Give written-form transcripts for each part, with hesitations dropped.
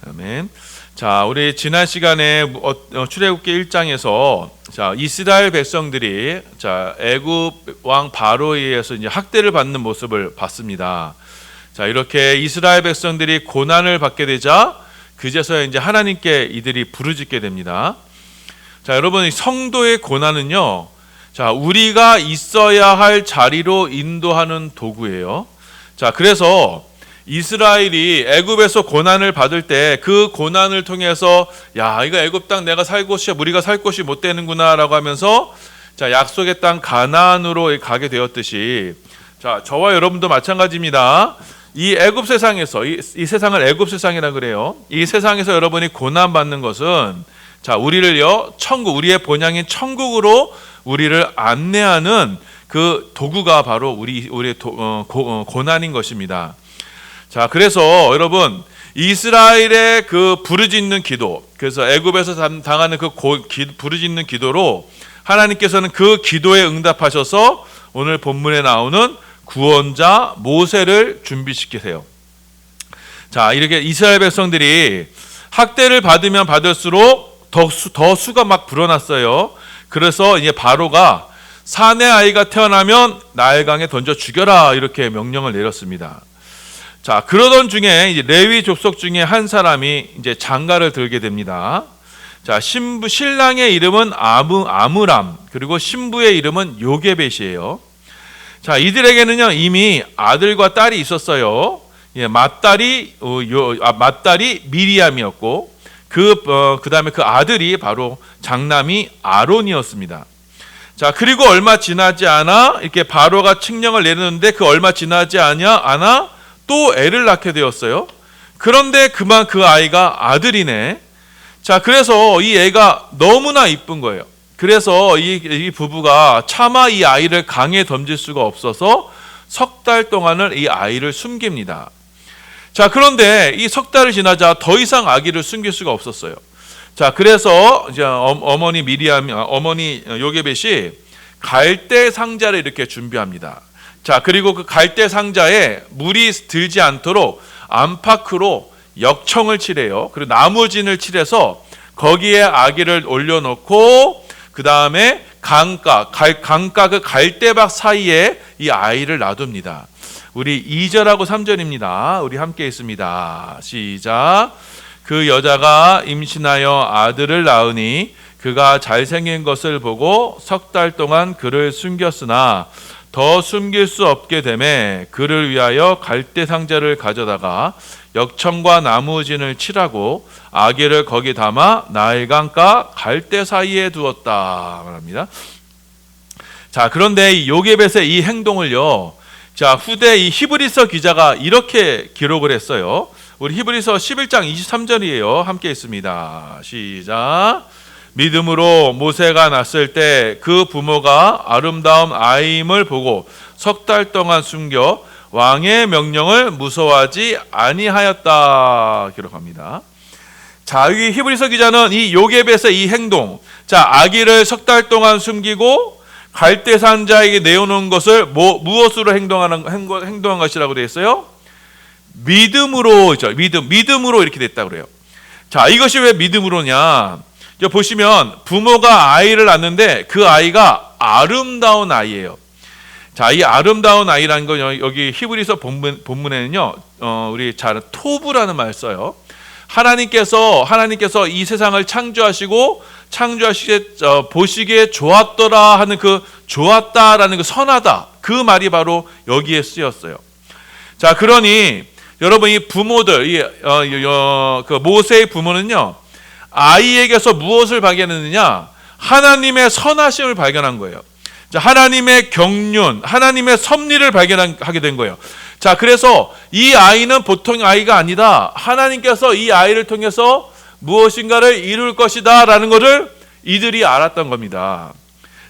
아멘. 자, 우리 지난 시간에 출애굽기 1장에서 자, 이스라엘 백성들이 자, 애굽 왕 바로에 의해서 이제 학대를 받는 모습을 봤습니다. 자, 이렇게 이스라엘 백성들이 고난을 받게 되자 그제서야 이제 하나님께 이들이 부르짖게 됩니다. 자, 여러분, 성도의 고난은요, 자, 우리가 있어야 할 자리로 인도하는 도구예요. 자, 그래서 이스라엘이 애굽에서 고난을 받을 때 그 고난을 통해서 야, 이거 애굽 땅 내가 살 곳이야, 우리가 살 곳이 못 되는구나라고 하면서 자, 약속의 땅 가나안으로 가게 되었듯이 자, 저와 여러분도 마찬가지입니다. 이 애굽 세상에서 이 세상을 애굽 세상이라 그래요. 이 세상에서 여러분이 고난 받는 것은 자, 우리를요, 천국, 우리의 본향인 천국으로 우리를 안내하는 그 도구가 바로 우리의 고난인 것입니다. 자, 그래서 여러분, 이스라엘의 그 부르짖는 기도, 그래서 애굽에서 당하는 그 부르짖는 기도로 하나님께서는 그 기도에 응답하셔서 오늘 본문에 나오는 구원자 모세를 준비시키세요. 자, 이렇게 이스라엘 백성들이 학대를 받으면 받을수록 더 수가 막 불어났어요. 그래서 이제 바로가 사내 아이가 태어나면 나일강에 던져 죽여라 이렇게 명령을 내렸습니다. 자, 그러던 중에 이제 레위 족속 중에 한 사람이 이제 장가를 들게 됩니다. 자, 신랑의 이름은 아므람, 그리고 신부의 이름은 요게벳이에요. 자, 이들에게는요 이미 아들과 딸이 있었어요. 예, 맏딸이 미리암이었고 그다음에 그 아들이 바로 장남이 아론이었습니다. 자, 그리고 얼마 지나지 않아 이렇게 바로가 칙령을 내렸는데 그 얼마 지나지 않아 또 애를 낳게 되었어요. 그런데 그만 그 아이가 아들이네. 자, 그래서 이 애가 너무나 이쁜 거예요. 그래서 이 부부가 차마 이 아이를 강에 던질 수가 없어서 석 달 동안을 이 아이를 숨깁니다. 자, 그런데 이 석 달을 지나자 더 이상 아기를 숨길 수가 없었어요. 자, 그래서 이제 어머니 요게벳이 갈대 상자를 이렇게 준비합니다. 자, 그리고 그 갈대 상자에 물이 들지 않도록 안팎으로 역청을 칠해요. 그리고 나무진을 칠해서 거기에 아기를 올려놓고 그 다음에 강가 그 갈대박 사이에 이 아이를 놔둡니다. 우리 2절하고 3절입니다. 우리 함께 있습니다. 시작. 그 여자가 임신하여 아들을 낳으니 그가 잘생긴 것을 보고 석 달 동안 그를 숨겼으나 더 숨길 수 없게 되매 그를 위하여 갈대 상자를 가져다가 역청과 나무진을 칠하고 아기를 거기 담아 나일강가 갈대 사이에 두었다 말합니다. 자, 그런데 이 요게벳의 이 행동을요, 자, 후대 이 히브리서 기자가 이렇게 기록을 했어요. 우리 히브리서 11장 23절이에요. 함께 있습니다. 시작. 믿음으로 모세가 낳았을 때 그 부모가 아름다운 아이임을 보고 석 달 동안 숨겨 왕의 명령을 무서워하지 아니하였다 기록합니다. 자, 여기 히브리서 기자는 이 요게벳의 이 행동, 자, 아기를 석 달 동안 숨기고 갈대 상자에게 내어놓은 것을 무엇으로 행동한 것이라고 되어 있어요? 믿음으로죠. 믿음으로 이렇게 됐다고 그래요. 자, 이것이 왜 믿음으로냐? 보시면 부모가 아이를 낳는데 그 아이가 아름다운 아이예요. 자, 이 아름다운 아이라는 건 여기 히브리서 본문에는요, 우리 잘 토부라는 말 써요. 하나님께서 이 세상을 창조하시고 보시기에 좋았더라 하는 그 좋았다라는 그 선하다, 그 말이 바로 여기에 쓰였어요. 자, 그러니 여러분, 이 부모들, 그 모세의 부모는요, 아이에게서 무엇을 발견했느냐? 하나님의 선하심을 발견한 거예요. 자, 하나님의 경륜, 하나님의 섭리를 발견하게 된 거예요. 자, 그래서 이 아이는 보통 아이가 아니다. 하나님께서 이 아이를 통해서 무엇인가를 이룰 것이다 라는 것을 이들이 알았던 겁니다.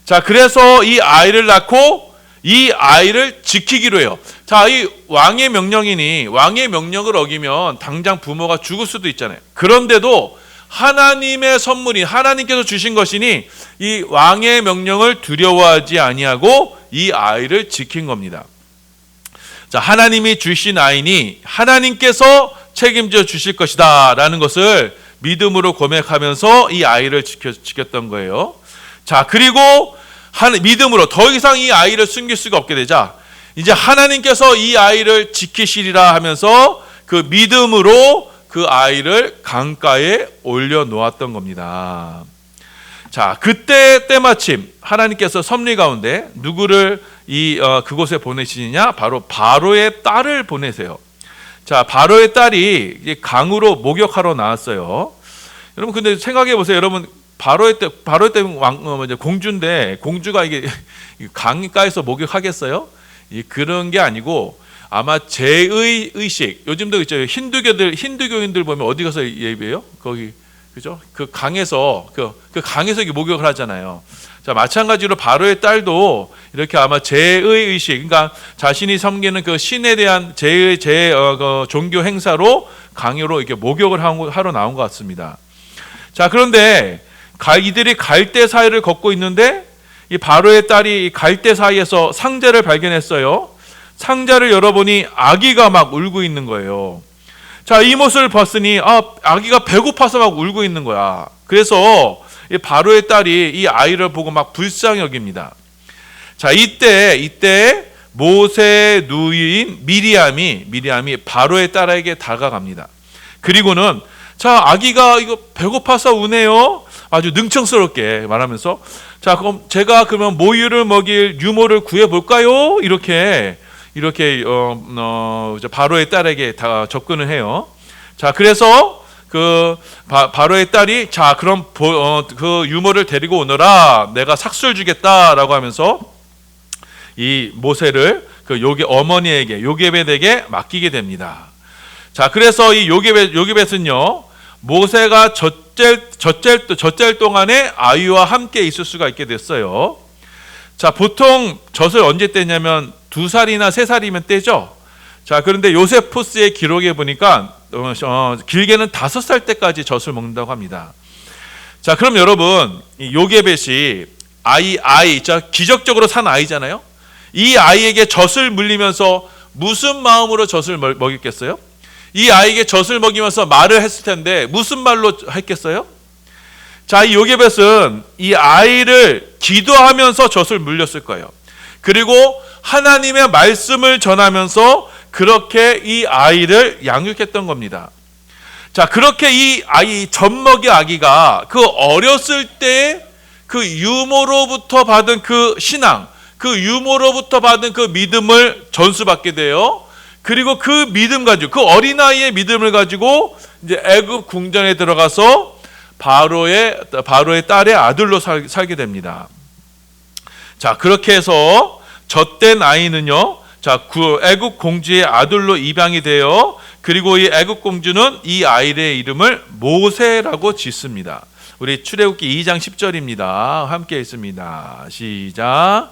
자, 그래서 이 아이를 낳고 이 아이를 지키기로 해요. 자, 이 왕의 명령이니 왕의 명령을 어기면 당장 부모가 죽을 수도 있잖아요. 그런데도 하나님의 선물이 하나님께서 주신 것이니 이 왕의 명령을 두려워하지 아니하고 이 아이를 지킨 겁니다. 자, 하나님이 주신 아이니 하나님께서 책임져 주실 것이다 라는 것을 믿음으로 고백하면서 이 아이를 지켰던 거예요. 자, 그리고 믿음으로 더 이상 이 아이를 숨길 수가 없게 되자 이제 하나님께서 이 아이를 지키시리라 하면서 그 믿음으로 그 아이를 강가에 올려놓았던 겁니다. 자, 그때 때마침 하나님께서 섭리 가운데 누구를 그곳에 보내시느냐? 바로 바로의 딸을 보내세요. 자, 바로의 딸이 강으로 목욕하러 나왔어요. 여러분 근데 생각해 보세요. 여러분 바로의 때 공주인데 공주가 이게 강가에서 목욕하겠어요? 그런 게 아니고 아마 제의 의식. 요즘도 있죠. 힌두교인들 보면 어디 가서 예배해요? 거기 그죠? 그 강에서 그 강에서 목욕을 하잖아요. 자, 마찬가지로 바로의 딸도 이렇게 아마 제의 의식, 그러니까 자신이 섬기는 그 신에 대한 종교 행사로 강으로 이렇게 목욕을 하러 나온 것 같습니다. 자, 그런데 이들이 갈대 사이를 걷고 있는데 이 바로의 딸이 갈대 사이에서 상자를 발견했어요. 상자를 열어보니 아기가 막 울고 있는 거예요. 자, 이 모습을 봤으니 아기가 배고파서 막 울고 있는 거야. 그래서 이 바로의 딸이 이 아이를 보고 막 불쌍히 여깁니다. 자, 이때 모세 누이인 미리암이 바로의 딸에게 다가갑니다. 그리고는 자, 아기가 이거 배고파서 우네요. 아주 능청스럽게 말하면서 자, 그럼 제가 그러면 모유를 먹일 유모를 구해 볼까요? 이렇게 바로의 딸에게 다 접근을 해요. 자, 그래서 그 바로의 딸이 자, 그럼 그 유모를 데리고 오너라. 내가 삭수를 주겠다라고 하면서 이 모세를 그 어머니에게 요게벳에게 맡기게 됩니다. 자, 그래서 이 요게벳은요 모세가 젖잘 동안에 아이와 함께 있을 수가 있게 됐어요. 자, 보통 젖을 언제 떼냐면 2살이나 3살이면 떼죠. 자, 그런데 요세푸스의 기록에 보니까 길게는 5살 때까지 젖을 먹는다고 합니다. 자, 그럼 여러분 이 요게벳이 자, 기적적으로 산 아이잖아요. 이 아이에게 젖을 물리면서 무슨 마음으로 젖을 먹였겠어요? 이 아이에게 젖을 먹이면서 말을 했을 텐데 무슨 말로 했겠어요? 자, 이 요게벳은 이 아이를 기도하면서 젖을 물렸을 거예요. 그리고 하나님의 말씀을 전하면서 그렇게 이 아이를 양육했던 겁니다. 자, 그렇게 이 젖먹이 아기가 그 어렸을 때 그 유모로부터 받은 그 신앙, 그 유모로부터 받은 그 믿음을 전수받게 돼요. 그리고 그 믿음 가지고 그 어린아이의 믿음을 가지고 이제 애굽 궁전에 들어가서 바로의 딸의 아들로 살게 됩니다. 자, 그렇게 해서 젖된 아이는요, 자, 애굽 공주의 아들로 입양이 돼요. 그리고 이 애굽 공주는 이 아이의 이름을 모세라고 짓습니다. 우리 출애굽기 2장 10절입니다. 함께 읽습니다. 시작.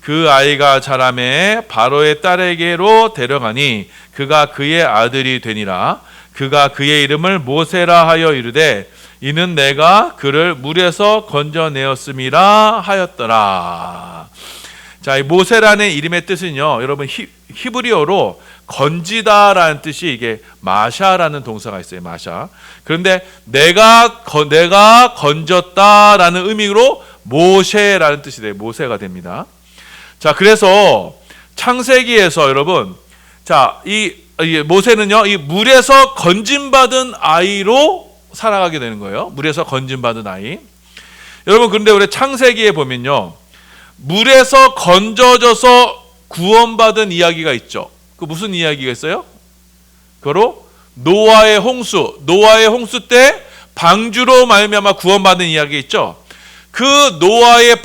그 아이가 자라매 바로의 딸에게로 데려가니 그가 그의 아들이 되니라. 그가 그의 이름을 모세라 하여 이르되 이는 내가 그를 물에서 건져내었음이라 하였더라. 자, 이 모세라는 이름의 뜻은요, 여러분 히브리어로 건지다라는 뜻이 이게 마샤라는 동사가 있어요. 마샤. 그런데 내가 건졌다라는 의미로 모세라는 뜻이 돼요. 모세가 됩니다. 자, 그래서 창세기에서 여러분, 자, 이 모세는요, 이 물에서 건짐받은 아이로 살아가게 되는 거예요. 물에서 건짐받은 아이. 여러분, 그런데 우리 창세기에 보면요, 물에서 건져져서 구원받은 이야기가 있죠. 그 무슨 이야기가 있어요? 바로 노아의 홍수 때 방주로 말미암아 구원받은 이야기 있죠. 그 노아의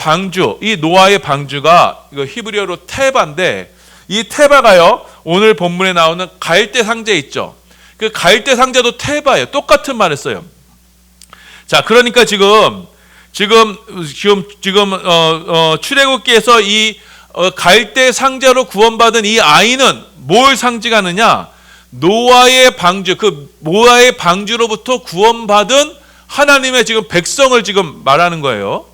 방주가 이거 히브리어로 테바인데, 이 테바가요 오늘 본문에 나오는 갈대 상자 있죠. 그 갈대 상자도 테바예요. 똑같은 말을 써요. 자, 그러니까 지금 출애굽기에서 이 갈대 상자로 구원받은 이 아이는 뭘 상징하느냐? 노아의 방주로부터 구원받은 하나님의 지금 백성을 지금 말하는 거예요.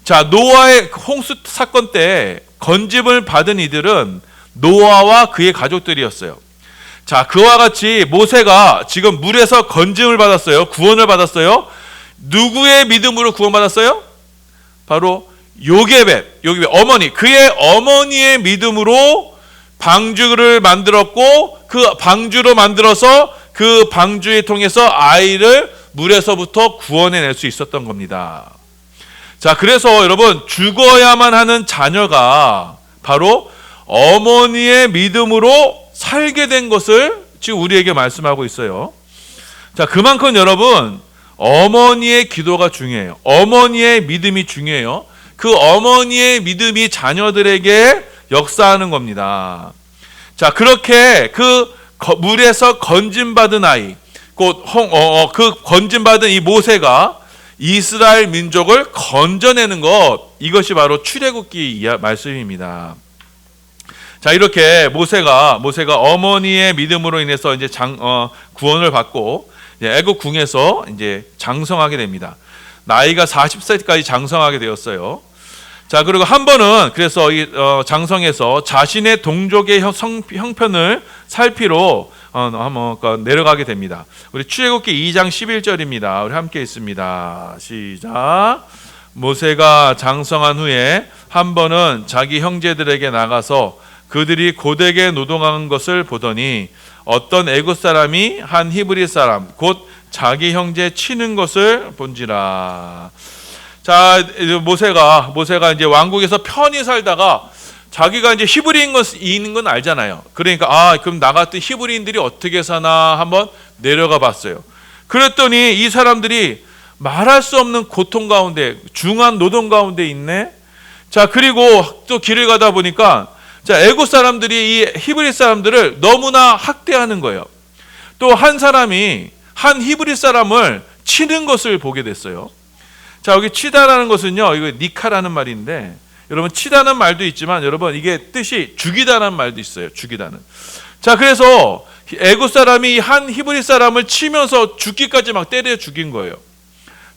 자, 노아의 홍수 사건 때 건짐을 받은 이들은 노아와 그의 가족들이었어요. 자, 그와 같이 모세가 지금 물에서 건짐을 받았어요. 구원을 받았어요. 누구의 믿음으로 구원받았어요? 바로 요게벳 어머니, 그의 어머니의 믿음으로 방주를 만들었고, 그 방주로 만들어서 그 방주에 통해서 아이를 물에서부터 구원해낼 수 있었던 겁니다. 자, 그래서 여러분, 죽어야만 하는 자녀가 바로 어머니의 믿음으로 살게 된 것을 지금 우리에게 말씀하고 있어요. 자, 그만큼 여러분, 어머니의 기도가 중요해요. 어머니의 믿음이 중요해요. 그 어머니의 믿음이 자녀들에게 역사하는 겁니다. 자, 그렇게 그 물에서 건짐받은 아이, 그 건짐받은 이 모세가 이스라엘 민족을 건져내는 것, 이것이 바로 출애굽기 말씀입니다. 자, 이렇게 모세가 어머니의 믿음으로 인해서 이제 구원을 받고 애굽 궁에서 이제 장성하게 됩니다. 나이가 40세까지 장성하게 되었어요. 자, 그리고 한 번은 그래서 장성해서 자신의 동족의 형편을 살피러 한번 내려가게 됩니다. 우리 출애굽기 2장 11절입니다. 우리 함께 있습니다. 시작. 모세가 장성한 후에 한 번은 자기 형제들에게 나가서 그들이 고되게 노동한 것을 보더니 어떤 애굽 사람이 한 히브리 사람 곧 자기 형제 치는 것을 본지라. 자, 모세가 이제 왕국에서 편히 살다가 자기가 이제 히브리인 건 알잖아요. 그러니까 그럼 나 같은 히브리인들이 어떻게 사나 한번 내려가 봤어요. 그랬더니 이 사람들이 말할 수 없는 고통 가운데, 중한 노동 가운데 있네. 자, 그리고 또 길을 가다 보니까 자, 애굽 사람들이 이 히브리 사람들을 너무나 학대하는 거예요. 또 한 사람이 한 히브리 사람을 치는 것을 보게 됐어요. 자, 여기 치다라는 것은요, 이거 니카라는 말인데, 여러분 치다는 말도 있지만 여러분 이게 뜻이 죽이다라는 말도 있어요. 죽이다는. 자, 그래서 애굽 사람이 한 히브리 사람을 치면서 죽기까지 막 때려 죽인 거예요.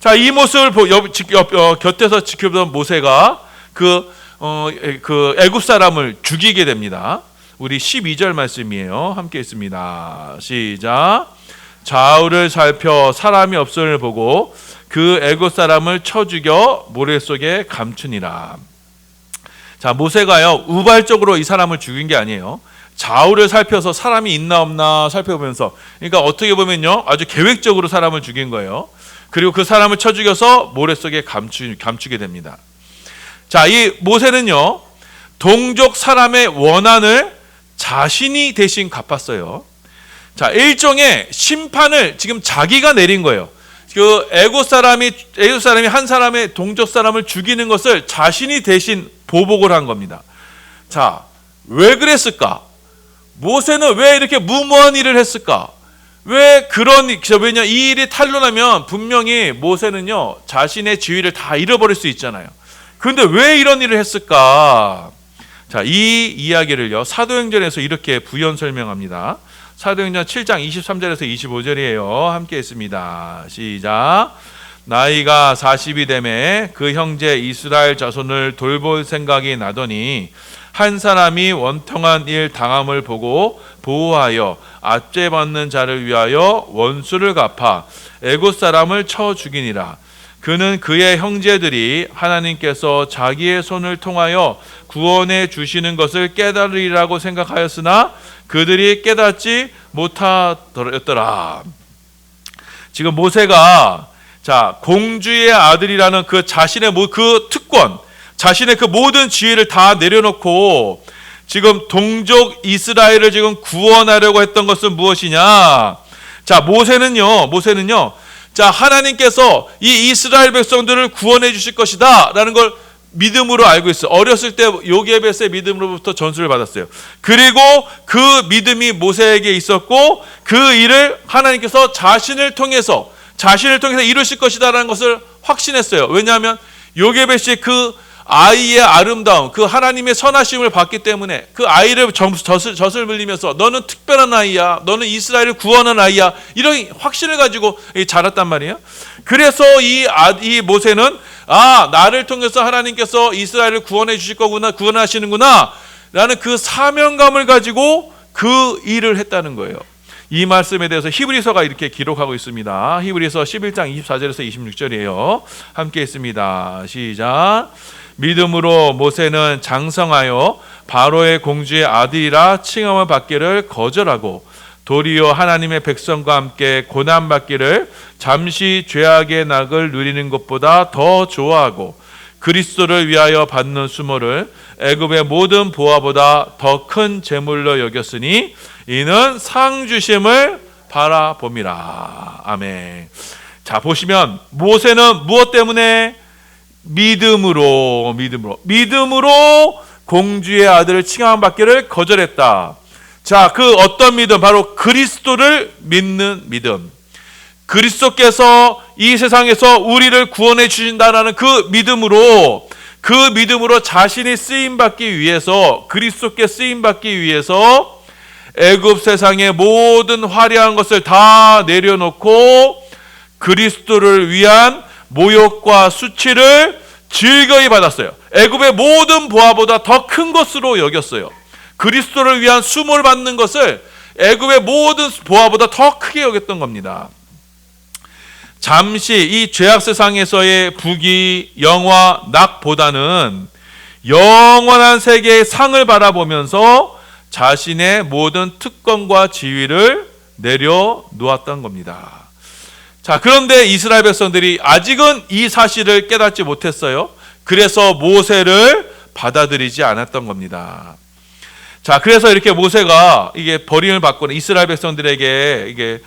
자, 이 모습을 곁에서 지켜보던 모세가 그 애굽 사람을 죽이게 됩니다. 우리 12절 말씀이에요. 함께 있습니다. 시작. 좌우를 살펴 사람이 없음을 보고 그 애굽 사람을 쳐 죽여 모래 속에 감추니라. 자, 모세가요 우발적으로 이 사람을 죽인 게 아니에요. 좌우를 살펴서 사람이 있나 없나 살펴보면서, 그러니까 어떻게 보면요 아주 계획적으로 사람을 죽인 거예요. 그리고 그 사람을 쳐 죽여서 모래 속에 감추게 됩니다. 자, 이 모세는요 동족 사람의 원한을 자신이 대신 갚았어요. 자, 일종의 심판을 지금 자기가 내린 거예요. 그 애굽 사람이 한 사람의 동족 사람을 죽이는 것을 자신이 대신 보복을 한 겁니다. 자, 왜 그랬을까? 모세는 왜 이렇게 무모한 일을 했을까? 왜냐, 이 일이 탄로나면 분명히 모세는요 자신의 지위를 다 잃어버릴 수 있잖아요. 그런데 왜 이런 일을 했을까? 자, 이 이야기를요 사도행전에서 이렇게 부연 설명합니다. 사도행전 7장 23절에서 25절이에요. 함께 있습니다. 시작. 나이가 40이 되매 그 형제 이스라엘 자손을 돌볼 생각이 나더니 한 사람이 원통한 일 당함을 보고 보호하여 압제받는 자를 위하여 원수를 갚아 애굽 사람을 쳐 죽이니라. 그는 그의 형제들이 하나님께서 자기의 손을 통하여 구원해 주시는 것을 깨달으리라고 생각하였으나 그들이 깨닫지 못하더라. 지금 모세가 공주의 아들이라는 그 자신의 그 특권, 자신의 그 모든 지위를 다 내려놓고 지금 동족 이스라엘을 지금 구원하려고 했던 것은 무엇이냐? 자, 모세는요. 자, 하나님께서 이 이스라엘 백성들을 구원해 주실 것이다 라는 걸 믿음으로 알고 있어요. 어렸을 때 요게벳의 믿음으로부터 전수를 받았어요. 그리고 그 믿음이 모세에게 있었고 그 일을 하나님께서 자신을 통해서 이루실 것이다 라는 것을 확신했어요. 왜냐하면 요게벳이 그 아이의 아름다움, 그 하나님의 선하심을 봤기 때문에 그 아이를 젖을 물리면서 너는 특별한 아이야, 너는 이스라엘을 구원한 아이야, 이런 확신을 가지고 자랐단 말이에요. 그래서 이 모세는 나를 통해서 하나님께서 이스라엘을 구원해 주실 거구나, 구원하시는구나, 라는 그 사명감을 가지고 그 일을 했다는 거예요. 이 말씀에 대해서 히브리서가 이렇게 기록하고 있습니다. 히브리서 11장 24절에서 26절이에요. 함께 있습니다. 시작. 믿음으로 모세는 장성하여 바로의 공주의 아들이라 칭함을 받기를 거절하고 도리어 하나님의 백성과 함께 고난받기를 잠시 죄악의 낙을 누리는 것보다 더 좋아하고 그리스도를 위하여 받는 수모를 애굽의 모든 보화보다 더 큰 재물로 여겼으니 이는 상 주심을 바라봄이라. 아멘. 자, 보시면 모세는 무엇 때문에? 믿음으로 공주의 아들을 칭함받기를 거절했다. 자, 그 어떤 믿음? 바로 그리스도를 믿는 믿음. 그리스도께서 이 세상에서 우리를 구원해 주신다라는 그 믿음으로 자신이 쓰임받기 위해서, 그리스도께 쓰임받기 위해서 애굽 세상의 모든 화려한 것을 다 내려놓고 그리스도를 위한 모욕과 수치를 즐거이 받았어요. 애굽의 모든 보화보다 더 큰 것으로 여겼어요. 그리스도를 위한 수모를 받는 것을 애굽의 모든 보화보다 더 크게 여겼던 겁니다. 잠시 이 죄악 세상에서의 부귀, 영화, 낙보다는 영원한 세계의 상을 바라보면서 자신의 모든 특권과 지위를 내려놓았던 겁니다. 자, 그런데 이스라엘 백성들이 아직은 이 사실을 깨닫지 못했어요. 그래서 모세를 받아들이지 않았던 겁니다. 자, 그래서 이렇게 모세가 이게 버림을 받고는 이스라엘 백성들에게 이게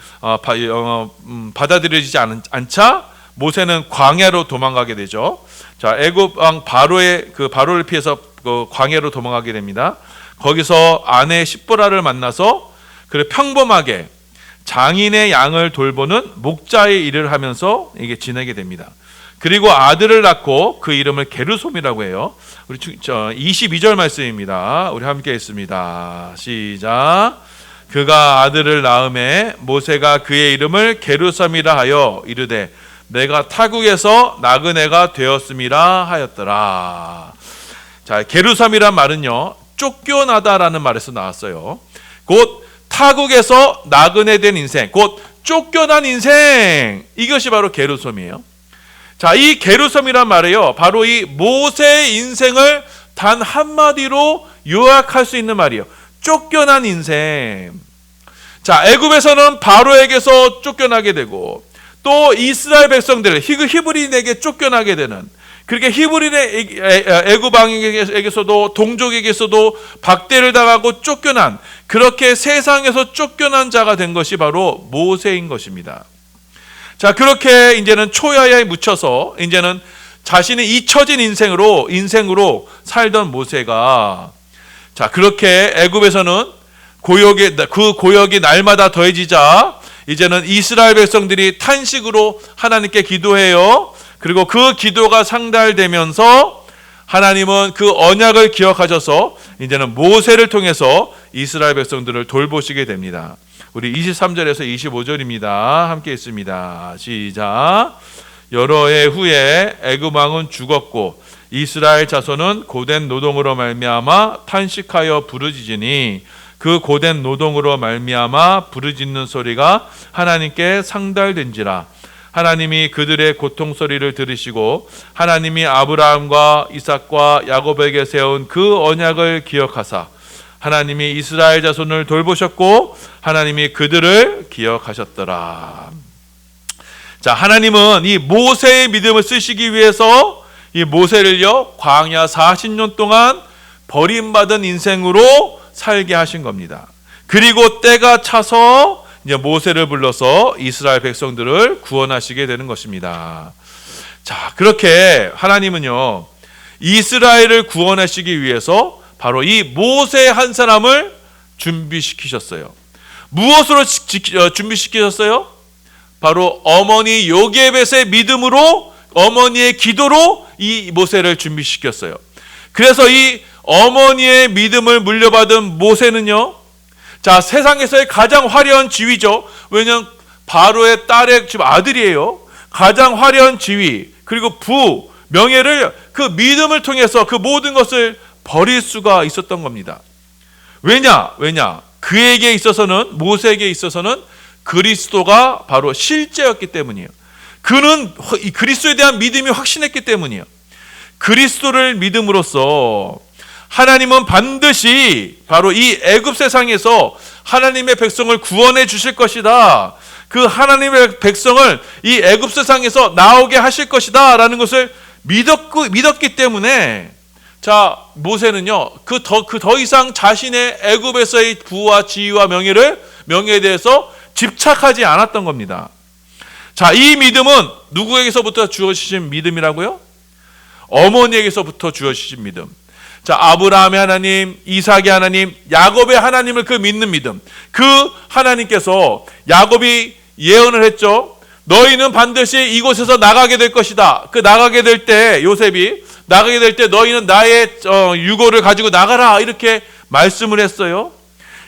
받아들여지지 않자 모세는 광야로 도망가게 되죠. 자, 애굽 왕 바로를 피해서 그 광야로 도망가게 됩니다. 거기서 아내 십보라를 만나서 그래 평범하게 장인의 양을 돌보는 목자의 일을 하면서 이게 지내게 됩니다. 그리고 아들을 낳고 그 이름을 게르솜이라고 해요. 우리 22절 말씀입니다. 우리 함께 읽습니다. 시작. 그가 아들을 낳음에 모세가 그의 이름을 게르솜이라 하여 이르되 내가 타국에서 나그네가 되었음이라 하였더라. 자, 게르솜이란 말은요, 쫓겨나다라는 말에서 나왔어요. 곧 타국에서 나그네 된 인생, 곧 쫓겨난 인생, 이것이 바로 게르솜이에요. 자, 이 게르솜이란 말이에요, 바로 이 모세의 인생을 단 한마디로 요약할 수 있는 말이에요. 쫓겨난 인생. 자, 애굽에서는 바로에게서 쫓겨나게 되고 또 이스라엘 백성들, 히브리인에게 쫓겨나게 되는, 그렇게 히브리인의 애굽 왕에게서도 동족에게서도 박대를 당하고 쫓겨난, 그렇게 세상에서 쫓겨난 자가 된 것이 바로 모세인 것입니다. 자, 그렇게 이제는 초야에 묻혀서 이제는 자신이 잊혀진 인생으로 살던 모세가, 자, 그렇게 애굽에서는 그 고역이 날마다 더해지자 이제는 이스라엘 백성들이 탄식으로 하나님께 기도해요. 그리고 그 기도가 상달되면서 하나님은 그 언약을 기억하셔서 이제는 모세를 통해서 이스라엘 백성들을 돌보시게 됩니다. 우리 23절에서 25절입니다. 함께 있습니다. 시작. 여러 해 후에 애굽 왕은 죽었고 이스라엘 자손은 고된 노동으로 말미암아 탄식하여 부르짖으니 그 고된 노동으로 말미암아 부르짖는 소리가 하나님께 상달된지라. 하나님이 그들의 고통 소리를 들으시고 하나님이 아브라함과 이삭과 야곱에게 세운 그 언약을 기억하사 하나님이 이스라엘 자손을 돌보셨고 하나님이 그들을 기억하셨더라. 자, 하나님은 이 모세의 믿음을 쓰시기 위해서 이 모세를요, 광야 40년 동안 버림받은 인생으로 살게 하신 겁니다. 그리고 때가 차서 이제 모세를 불러서 이스라엘 백성들을 구원하시게 되는 것입니다. 자, 그렇게 하나님은요, 이스라엘을 구원하시기 위해서 바로 이 모세 한 사람을 준비시키셨어요. 무엇으로 준비시키셨어요? 바로 어머니 요게벳의 믿음으로, 어머니의 기도로 이 모세를 준비시켰어요. 그래서 이 어머니의 믿음을 물려받은 모세는요, 자, 세상에서의 가장 화려한 지위죠. 왜냐하면 바로의 딸의 지금 아들이에요. 가장 화려한 지위, 그리고 명예를 그 믿음을 통해서 그 모든 것을 버릴 수가 있었던 겁니다. 왜냐? 그에게 있어서는, 모세에게 있어서는 그리스도가 바로 실제였기 때문이에요. 그는 그리스도에 대한 믿음이 확신했기 때문이에요. 그리스도를 믿음으로써 하나님은 반드시 바로 이 애굽 세상에서 하나님의 백성을 구원해 주실 것이다. 그 하나님의 백성을 이 애굽 세상에서 나오게 하실 것이다 라는 것을 믿었기 때문에, 자, 모세는요 그 더 이상 자신의 애굽에서의 부와 지위와 명예에 대해서 집착하지 않았던 겁니다. 자, 이 믿음은 누구에게서부터 주어지신 믿음이라고요? 어머니에게서부터 주어지신 믿음. 자, 아브라함의 하나님, 이삭의 하나님, 야곱의 하나님을 그 믿는 믿음. 그 하나님께서 야곱이 예언을 했죠. 너희는 반드시 이곳에서 나가게 될 것이다. 그 나가게 될 때, 요셉이 나가게 될 때 너희는 나의 유고를 가지고 나가라, 이렇게 말씀을 했어요.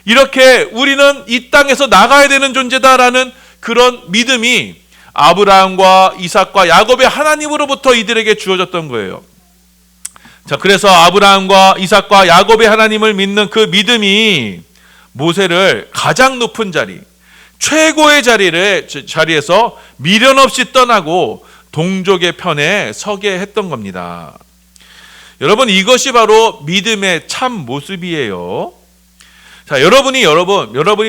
이렇게 우리는 이 땅에서 나가야 되는 존재다라는 그런 믿음이 아브라함과 이삭과 야곱의 하나님으로부터 이들에게 주어졌던 거예요. 자, 그래서 아브라함과 이삭과 야곱의 하나님을 믿는 그 믿음이 모세를 가장 높은 자리, 최고의 자리에서 미련 없이 떠나고 동족의 편에 서게 했던 겁니다. 여러분, 이것이 바로 믿음의 참 모습이에요. 자, 여러분이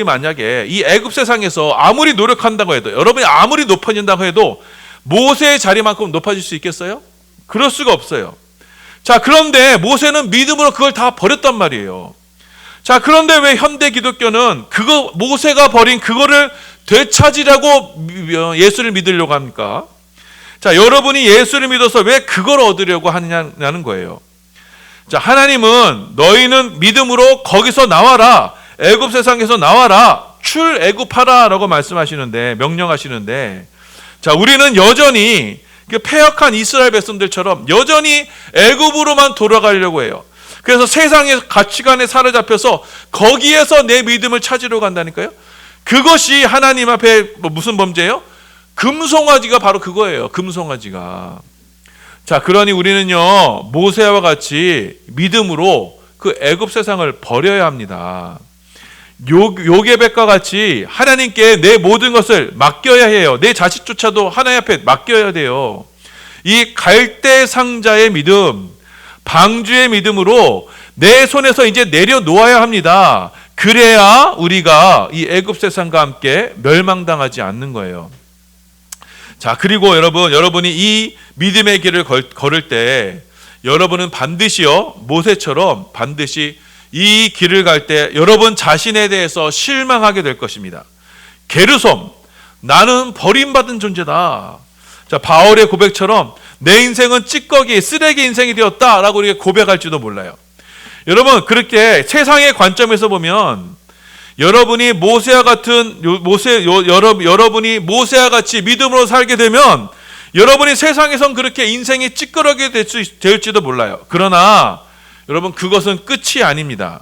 만약에 이 애굽 세상에서 아무리 노력한다고 해도, 여러분이 아무리 높아진다고 해도 모세의 자리만큼 높아질 수 있겠어요? 그럴 수가 없어요. 자, 그런데 모세는 믿음으로 그걸 다 버렸단 말이에요. 자, 그런데 왜 현대 기독교는 모세가 버린 그거를 되찾으려고 예수를 믿으려고 합니까? 자, 여러분이 예수를 믿어서 왜 그걸 얻으려고 하느냐는 거예요. 자, 하나님은 너희는 믿음으로 거기서 나와라, 애굽 세상에서 나와라, 출애굽하라라고 말씀하시는데, 명령하시는데, 자, 우리는 여전히 그 패역한 이스라엘 백성들처럼 여전히 애굽으로만 돌아가려고 해요. 그래서 세상의 가치관에 사로잡혀서 거기에서 내 믿음을 찾으려고 한다니까요. 그것이 하나님 앞에 무슨 범죄예요? 금송아지가 바로 그거예요. 금송아지가. 자, 그러니 우리는요 모세와 같이 믿음으로 그 애굽 세상을 버려야 합니다. 요게벳과 같이 하나님께 내 모든 것을 맡겨야 해요. 내 자식조차도 하나님 앞에 맡겨야 돼요. 이 갈대 상자의 믿음, 방주의 믿음으로 내 손에서 이제 내려놓아야 합니다. 그래야 우리가 이 애굽 세상과 함께 멸망당하지 않는 거예요. 자, 그리고 여러분이 이 믿음의 길을 걸을 때 여러분은 반드시요 모세처럼 반드시 이 길을 갈 때 여러분 자신에 대해서 실망하게 될 것입니다. 게르솜, 나는 버림받은 존재다. 자, 바울의 고백처럼 내 인생은 찌꺼기, 쓰레기 인생이 되었다라고 우리가 고백할지도 몰라요. 여러분, 그렇게 세상의 관점에서 보면 여러분이 모세와 같이 믿음으로 살게 되면 여러분이 세상에선 그렇게 인생이 찌끄러게 될지도 몰라요. 그러나 여러분, 그것은 끝이 아닙니다.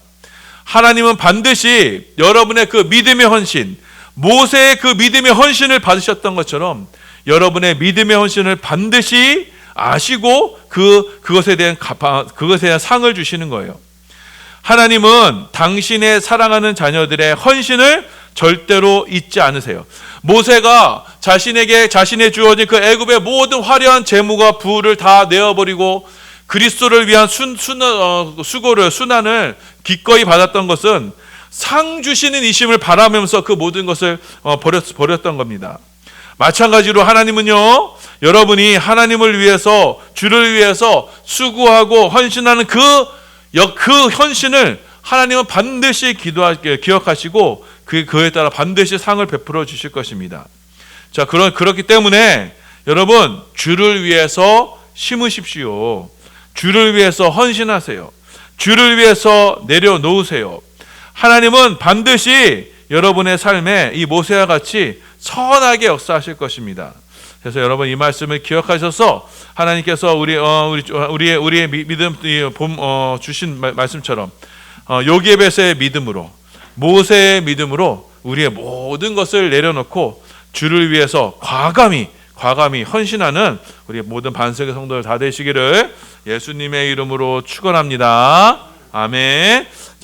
하나님은 반드시 여러분의 그 믿음의 헌신, 모세의 그 믿음의 헌신을 받으셨던 것처럼 여러분의 믿음의 헌신을 반드시 아시고 그것에 대한 상을 주시는 거예요. 하나님은 당신의 사랑하는 자녀들의 헌신을 절대로 잊지 않으세요. 모세가 자신의 주어진 그 애굽의 모든 화려한 재물과 부를 다 내어버리고 그리스도를 위한 순환을 기꺼이 받았던 것은 상 주시는 이심을 바라면서 그 모든 것을 버렸던 겁니다. 마찬가지로 하나님은요, 여러분이 하나님을 위해서, 주를 위해서 수고하고 헌신하는 그 헌신을 하나님은 반드시 기억하시고 그에 따라 반드시 상을 베풀어 주실 것입니다. 자, 그렇기 때문에 여러분, 주를 위해서 심으십시오. 주를 위해서 헌신하세요. 주를 위해서 내려놓으세요. 하나님은 반드시 여러분의 삶에 이 모세와 같이 선하게 역사하실 것입니다. 그래서 여러분, 이 말씀을 기억하셔서 하나님께서 우리의 믿음 주신 말씀처럼 요게벳의 믿음으로, 모세의 믿음으로 우리의 모든 것을 내려놓고 주를 위해서 과감히 과감히 헌신하는 우리 모든 반석의 성도들 다 되시기를 예수님의 이름으로 축원합니다. 아멘.